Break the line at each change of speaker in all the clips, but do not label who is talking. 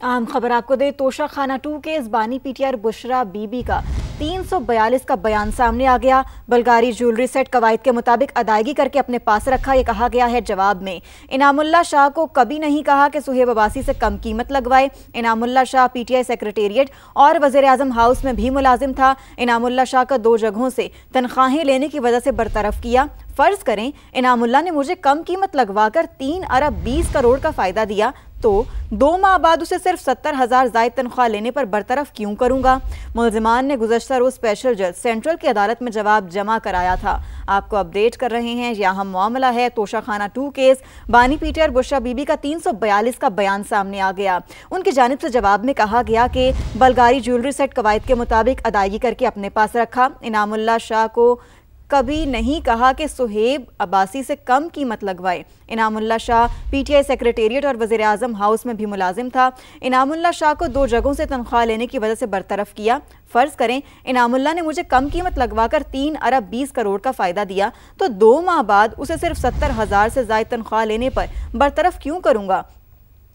अहम खबर आपको दे, तोशा खाना 2 केस बानी पीटीआर बुशरा बीबी का 342 का बयान सामने आ गया। बल्गारी ज्वेलरी सेट कवायद के मुताबिक अदायगी करके अपने पास रखा, ये कहा गया है जवाब में। इनामुल्ला शाह को कभी नहीं कहा कि सुहेब अब्बासी से कम कीमत लगवाए। इनामुल्ला शाह पीटीआई सेक्रेटेरिएट और वज़ीर आज़म हाउस में भी मुलाजिम था। इनामुल्ला शाह का 2 जगहों से तनख्वाहें लेने की वजह से बरतरफ किया। फर्ज करें इनामुल्ला ने मुझे कम कीमत लगवाकर 3 अरब 20 करोड़ का फायदा दिया, तो 2 माह बाद उसे सिर्फ 70,000 जायद तनख्वाह लेने पर बरतरफ क्यों करूंगा। मुलजिमान ने गुज़श्ता रोज स्पेशल जज सेंट्रल की अदालत में जवाब जमा कराया था। आपको अपडेट कर रहे हैं, यह अहम मामला है तोशा खाना 2 केस बानी पीटीआर बुशरा बीबी का 342 का बयान सामने आ गया। उनकी जानिब से जवाब में कहा गया कि बल्गारी ज्वेलरी सेट कवायद के मुताबिक अदायगी करके अपने पास रखा। इनामुल्ला शाह को कभी नहीं कहा कि सुहेब अब्बासी से कम कीमत लगवाए। इनामुल्ला शाह पीटीआई सेक्रेटेरिएट और वज़ीर आज़म हाउस में भी मुलाजिम था। इनामुल्ला शाह को 2 जगहों से तनख्वाह लेने की वजह से बरतरफ किया। फ़र्ज़ करें इनामुल्ला ने मुझे कम कीमत लगवाकर 3 अरब 20 करोड़ का फ़ायदा दिया, तो 2 माह बाद उसे सिर्फ 70,000 से ज़ायद तनख्वाह लेने पर बरतरफ क्यों करूँगा।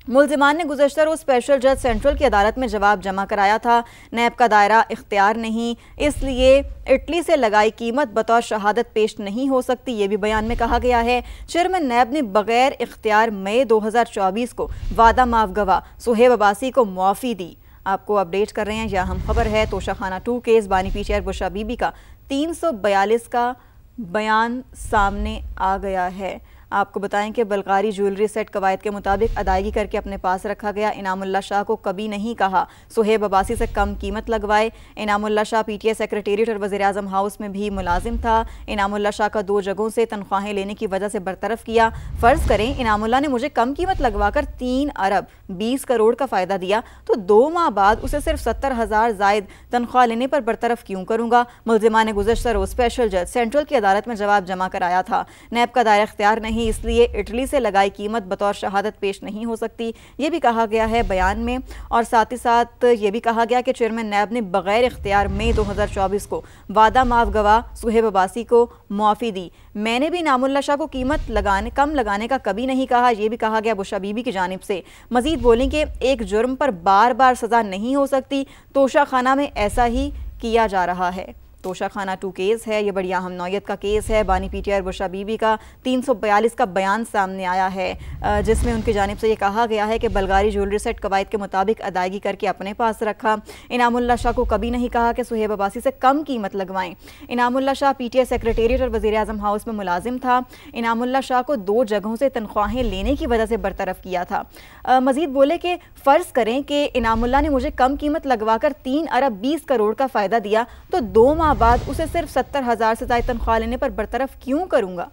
मुलजिमान ने गुज़श्ता रोज स्पेशल जज सेंट्रल की अदालत में जवाब जमा कराया था। नैब का दायरा इख्तियार नहीं, इसलिए इटली से लगाई कीमत बतौर शहादत पेश नहीं हो सकती, ये भी बयान में कहा गया है। चेयरमैन नैब ने बगैर इख्तियार मई 2024 को वादा माफ गवा सुहेब अब्बासी को मुआफ़ी दी। आपको अपडेट कर रहे हैं, यह अहम खबर है तोशा खाना 2 केस बानी पीटीआर बुशरा बीबी का 342 का बयान सामने आ गया है। आपको बताएं कि बल्गारी ज्वेलरी सेट कवायद के मुताबिक अदायगी करके अपने पास रखा गया। इनामुल्ला शाह को कभी नहीं कहा सुहेब अब्बासी से कम कीमत लगवाए। इनामुल्ला शाह पीटीआई सेक्रेटेरिएट और वज़ीर आज़म हाउस में भी मुलाजिम था। इनामुल्ला शाह का 2 जगहों से तनख्वाहें लेने की वजह से बरतरफ किया। फ़र्ज़ करें इनामुल्ला ने मुझे कम कीमत लगवाकर 3 अरब 20 करोड़ का फ़ायदा दिया, तो 2 माह बाद उसे सिर्फ 70,000 जायद तनख्वाह लेने पर बरतरफ क्यों करूँगा। मुलजिमान ने गुज़श्ता रोज स्पेशल जज सेंट्रल की अदालत में जवाब जमा कराया था। नैब का दायरा इख्तियार नहीं, इसलिए इटली से लगाई कीमत बतौर शहादत पेश नहीं हो सकती, ये भी कहा गया है बयान में। और साथ ही साथ ये भी कहा गया कि चेयरमैन नैब ने बगैर इख्तियार मई 2024 को वादा माफ गवा सुहेब अब्बासी को मुआफ़ी दी। मैंने भी इनामुल्ला शाह को कीमत कम लगाने का कभी नहीं कहा, यह भी कहा गया बुशरा बीबी की जानिब से। मजीद बोलें कि एक जुर्म पर बार बार सज़ा नहीं हो सकती, तोशा खाना में ऐसा ही किया जा रहा है। तोशा खाना 2 केस है, ये बड़ी अहम नौयत का केस है। बानी पीटीआर बुशरा बीबी का 342 का बयान सामने आया है, जिसमें उनकी जानिब से ये कहा गया है कि बल्गारी ज्वेलरी सेट कवायद के मुताबिक अदायगी करके अपने पास रखा। इनामुल्ला शाह को कभी नहीं कहा कि सुहेब अब्बासी से कम कीमत लगवाएं। इनामुल्ला शाह पीटीआई सेक्रेटेरिएट और वज़ीर आज़म हाउस में मुलाजिम था। इनामुल्ला शाह को 2 जगहों से तनख्वाहें लेने की वजह से बरतरफ किया था। मजीद बोले कि फ़र्ज़ करें कि इनामुल्ला ने मुझे कम कीमत लगवाकर 3 अरब 20 करोड़ का फ़ायदा दिया, तो 2 माह बाद उसे सिर्फ 70,000 से ज़ायद तनख्वाह लेने पर बरतरफ क्यों करूँगा।